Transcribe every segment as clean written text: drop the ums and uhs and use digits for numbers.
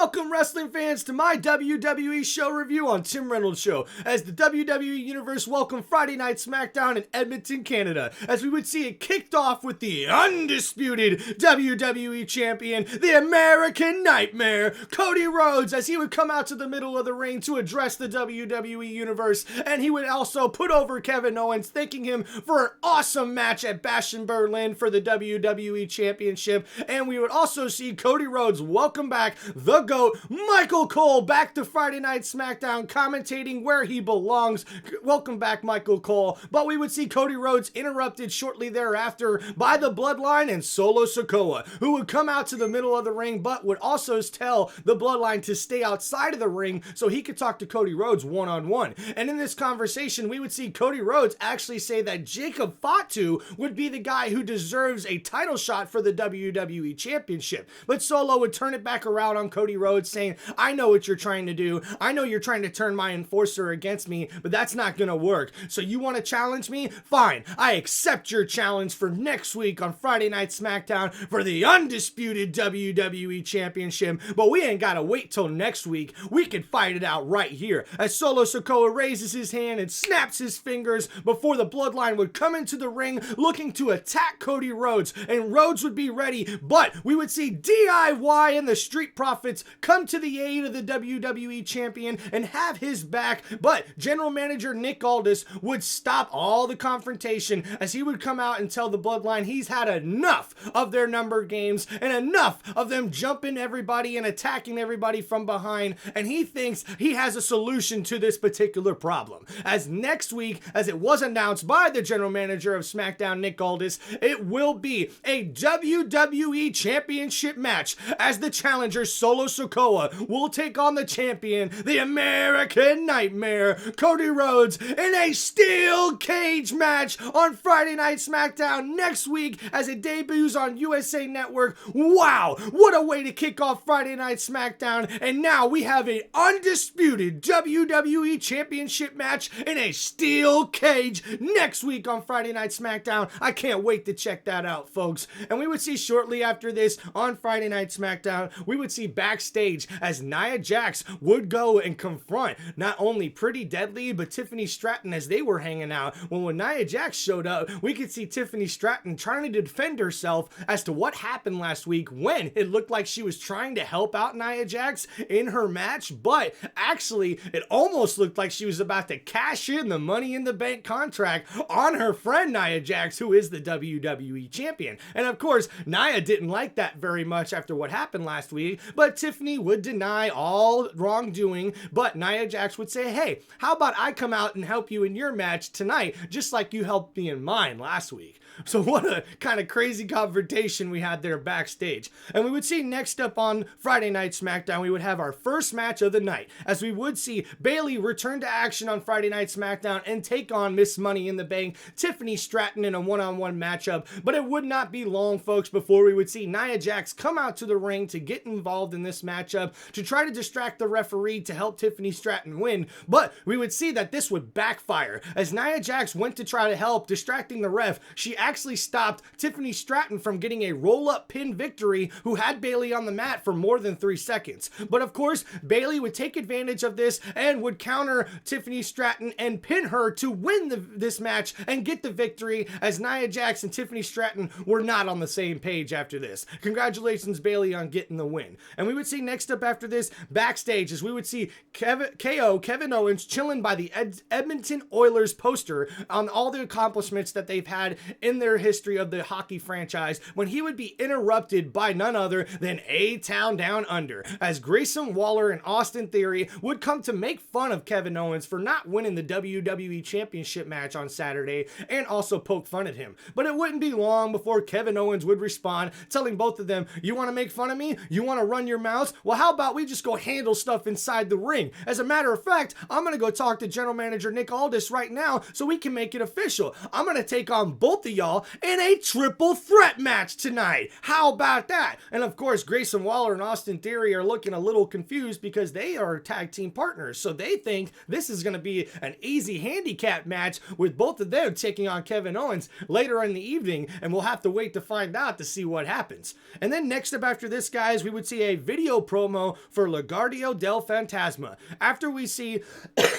Welcome, wrestling fans, to my WWE show review on Tim Reynolds Show, as the WWE Universe welcomed Friday Night SmackDown in Edmonton, Canada, as we would see it kicked off with the undisputed WWE Champion, the American Nightmare, Cody Rhodes, as he would come out to the middle of the ring to address the WWE Universe, and he would also put over Kevin Owens, thanking him for an awesome match at Bash in Berlin for the WWE Championship, and we would also see Cody Rhodes welcome back the GOAT, Michael Cole, back to Friday Night SmackDown, commentating where he belongs. Welcome back, Michael Cole. But we would see Cody Rhodes interrupted shortly thereafter by the Bloodline and Solo Sikoa, who would come out to the middle of the ring, but would also tell the Bloodline to stay outside of the ring so he could talk to Cody Rhodes one-on-one. And in this conversation, we would see Cody Rhodes actually say that Jacob Fatu would be the guy who deserves a title shot for the WWE Championship. But Solo would turn it back around on Cody Rhodes, saying, I know what you're trying to do. I know you're trying to turn my enforcer against me, but that's not gonna work. So you want to challenge me? Fine. I accept your challenge for next week on Friday Night SmackDown for the undisputed WWE Championship. But we ain't gotta wait till next week. We can fight it out right here. As Solo Sikoa raises his hand and snaps his fingers before the Bloodline would come into the ring looking to attack Cody Rhodes, and Rhodes would be ready, but we would see DIY and the Street Profits come to the aid of the WWE Champion and have his back, but General Manager Nick Aldis would stop all the confrontation as he would come out and tell the Bloodline he's had enough of their number games and enough of them jumping everybody and attacking everybody from behind, and he thinks he has a solution to this particular problem. As next week, as it was announced by the General Manager of SmackDown, Nick Aldis, it will be a WWE Championship match as the challenger Solo Sikoa will take on the champion, the American Nightmare, Cody Rhodes, in a steel cage match on Friday Night SmackDown next week as it debuts on USA Network. Wow, what a way to kick off Friday Night SmackDown, and now we have an undisputed WWE Championship match in a steel cage next week on Friday Night SmackDown. I can't wait to check that out, folks. And we would see shortly after this on Friday Night SmackDown, we would see backstage as Nia Jax would go and confront not only Pretty Deadly but Tiffany Stratton as they were hanging out. When Nia Jax showed up, we could see Tiffany Stratton trying to defend herself as to what happened last week when it looked like she was trying to help out Nia Jax in her match, but actually it almost looked like she was about to cash in the Money in the Bank contract on her friend Nia Jax, who is the WWE Champion. And of course, Nia didn't like that very much after what happened last week, but Tiffany would deny all wrongdoing, but Nia Jax would say, hey, how about I come out and help you in your match tonight, just like you helped me in mine last week. So what a kind of crazy confrontation we had there backstage. And we would see next up on Friday Night SmackDown, we would have our first match of the night, as we would see Bayley return to action on Friday Night SmackDown and take on Miss Money in the Bank, Tiffany Stratton, in a one-on-one matchup. But it would not be long, folks, before we would see Nia Jax come out to the ring to get involved in this matchup to try to distract the referee to help Tiffany Stratton win. But we would see that this would backfire. As Nia Jax went to try to help, distracting the ref, she actually stopped Tiffany Stratton from getting a roll-up pin victory, who had Bayley on the mat for more than 3 seconds. But of course, Bayley would take advantage of this and would counter Tiffany Stratton and pin her to win this match and get the victory, as Nia Jax and Tiffany Stratton were not on the same page after this. Congratulations, Bayley, on getting the win. And we would see next up after this, backstage, as we would see Kevin Owens chilling by the Edmonton Oilers poster on all the accomplishments that they've had in their history of the hockey franchise, when he would be interrupted by none other than A-Town Down Under, as Grayson Waller and Austin Theory would come to make fun of Kevin Owens for not winning the WWE Championship match on Saturday and also poke fun at him. But it wouldn't be long before Kevin Owens would respond, telling both of them, you want to make fun of me? You want to run your mouths? Well, how about we just go handle stuff inside the ring? As a matter of fact, I'm going to go talk to General Manager Nick Aldis right now so we can make it official. I'm going to take on both of y'all in a triple threat match tonight. How about that? And of course, Grayson Waller and Austin Theory are looking a little confused because they are tag team partners. So they think this is going to be an easy handicap match with both of them taking on Kevin Owens later in the evening. And we'll have to wait to find out to see what happens. And then next up after this, guys, we would see a video promo for Lugardio del Fantasma. After we see,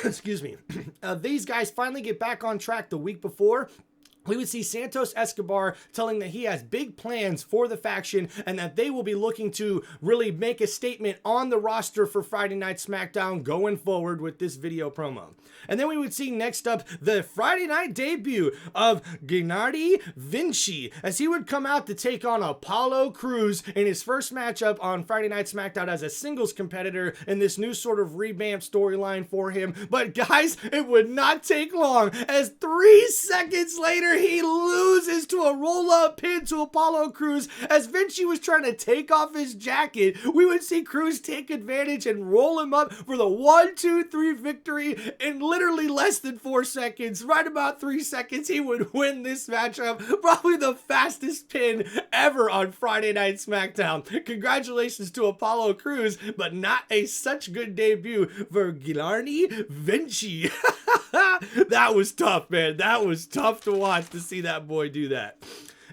excuse me, these guys finally get back on track the week before, we would see Santos Escobar telling that he has big plans for the faction and that they will be looking to really make a statement on the roster for Friday Night SmackDown going forward with this video promo. And then we would see next up the Friday night debut of Gennady Vinci as he would come out to take on Apollo Crews in his first matchup on Friday Night SmackDown as a singles competitor in this new sort of revamped storyline for him. But guys, it would not take long as 3 seconds later he loses to a roll-up pin to Apollo Crews. As Vinci was trying to take off his jacket, we would see Crews take advantage and roll him up for the 1-2-3 victory in literally less than 4 seconds. Right about 3 seconds, he would win this matchup. Probably the fastest pin ever on Friday Night SmackDown. Congratulations to Apollo Crews, but not a such good debut for Gennady Vinci. That was tough, man. That was tough to watch to see that boy do that.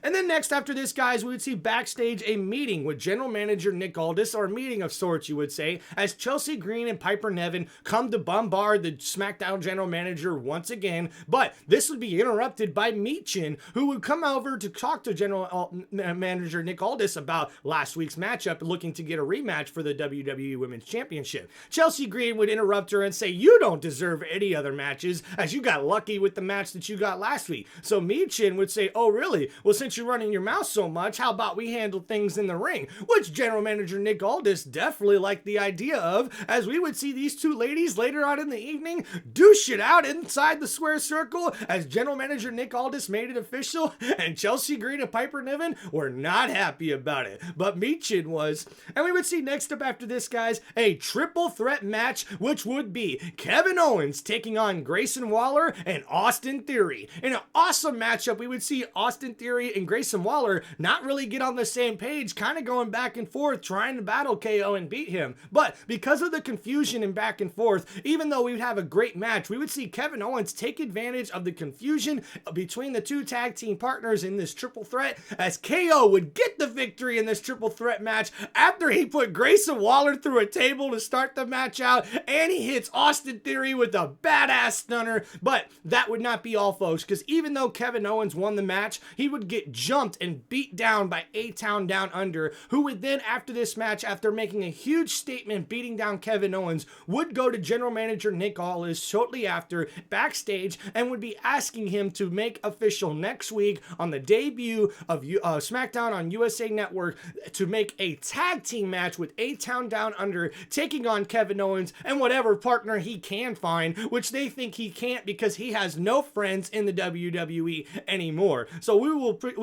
And then next after this, guys, we would see backstage a meeting with General Manager Nick Aldis, or a meeting of sorts, you would say, as Chelsea Green and Piper Niven come to bombard the SmackDown General Manager once again. But this would be interrupted by Michin, who would come over to talk to General Manager Nick Aldis about last week's matchup, looking to get a rematch for the WWE Women's Championship. Chelsea Green would interrupt her and say, "You don't deserve any other matches, as you got lucky with the match that you got last week." So Michin would say, "Oh, really? Well, since you're running your mouth so much, how about we handle things in the ring?" Which General Manager Nick Aldis definitely liked the idea of, as we would see these two ladies later on in the evening douche it out inside the square circle, as General Manager Nick Aldis made it official, and Chelsea Green and Piper Niven were not happy about it, but Michin was. And we would see next up after this, guys, a triple threat match, which would be Kevin Owens taking on Grayson Waller and Austin Theory. In an awesome matchup, we would see Austin Theory and Grayson Waller not really get on the same page, kind of going back and forth, trying to battle KO and beat him. But because of the confusion and back and forth, even though we would have a great match, we would see Kevin Owens take advantage of the confusion between the two tag team partners in this triple threat, as KO would get the victory in this triple threat match after he put Grayson Waller through a table to start the match out, and he hits Austin Theory with a badass stunner. But that would not be all, folks, because even though Kevin Owens won the match, he would get jumped and beat down by A-Town Down Under, who would then, after this match, after making a huge statement beating down Kevin Owens, would go to General Manager Nick Aldis shortly after backstage and would be asking him to make official next week on the debut of SmackDown on USA Network to make a tag team match with A-Town Down Under taking on Kevin Owens and whatever partner he can find, which they think he can't because he has no friends in the WWE anymore. So we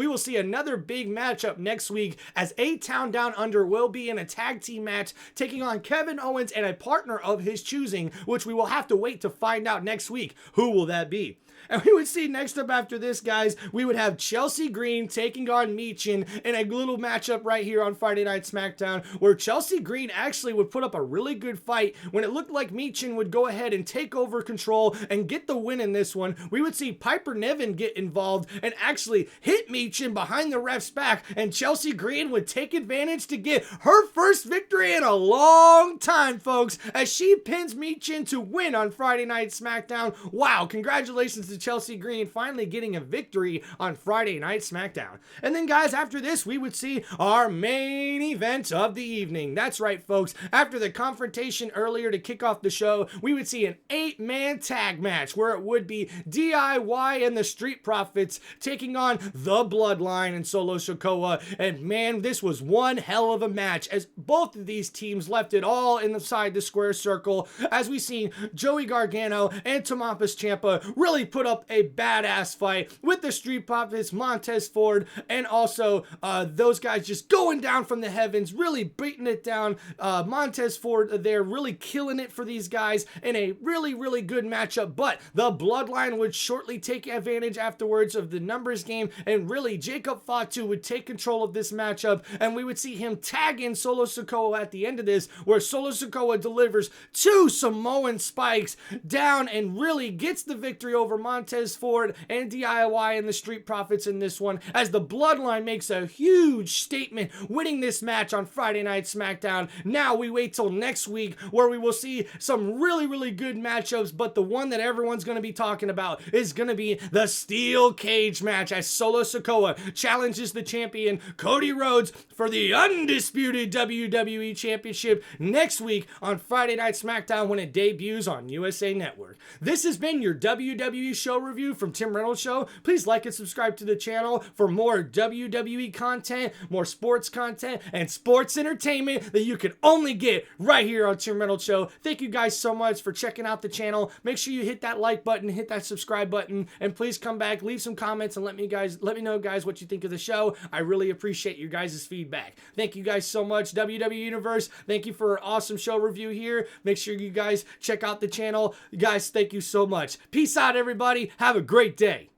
will see another big matchup next week, as A-Town Down Under will be in a tag team match taking on Kevin Owens and a partner of his choosing, which we will have to wait to find out next week. Who will that be? And we would see next up after this, guys, we would have Chelsea Green taking on Michin in a little matchup right here on Friday Night SmackDown, where Chelsea Green actually would put up a really good fight when it looked like Michin would go ahead and take over control and get the win in this one. We would see Piper Niven get involved and actually hit Michin behind the ref's back, and Chelsea Green would take advantage to get her first victory in a long time, folks, as she pins Michin to win on Friday Night SmackDown. Wow, congratulations to Chelsea Green finally getting a victory on Friday Night SmackDown. And then, guys, after this, we would see our main event of the evening. That's right, folks. After the confrontation earlier to kick off the show, we would see an 8-man tag match where it would be DIY and the Street Profits taking on the Bloodline and Solo Sikoa. And man, this was one hell of a match, as both of these teams left it all inside the square circle, as we seen Joey Gargano and Tommaso Ciampa really put up a badass fight with the Street Profits, Montez Ford, and also those guys just going down from the heavens, really beating it down. Montez Ford there really killing it for these guys in a really, really good matchup, but the Bloodline would shortly take advantage afterwards of the numbers game and really really Jacob Fatu would take control of this matchup, and we would see him tag in Solo Sikoa at the end of this, where Solo Sikoa delivers 2 Samoan spikes down and really gets the victory over Montez Ford and DIY and the Street Profits in this one, as the Bloodline makes a huge statement winning this match on Friday Night SmackDown. Now we wait till next week, where we will see some really good matchups, but the one that everyone's going to be talking about is going to be the Steel Cage match, as Solo Sikoa challenges the champion Cody Rhodes for the undisputed WWE Championship next week on Friday Night SmackDown when it debuts on USA Network. This has been your WWE show review from Tim Reynolds Show. Please like and subscribe to the channel for more WWE content, more sports content, and sports entertainment that you can only get right here on Tim Reynolds Show. Thank you guys so much for checking out the channel. Make sure you hit that like button, hit that subscribe button, and please come back, leave some comments, and let me know, guys, what you think of the show. I really appreciate you guys' feedback. Thank you guys so much, WWE Universe. Thank you for an awesome show review here. Make sure you guys check out the channel. Guys, thank you so much. Peace out, everybody. Have a great day.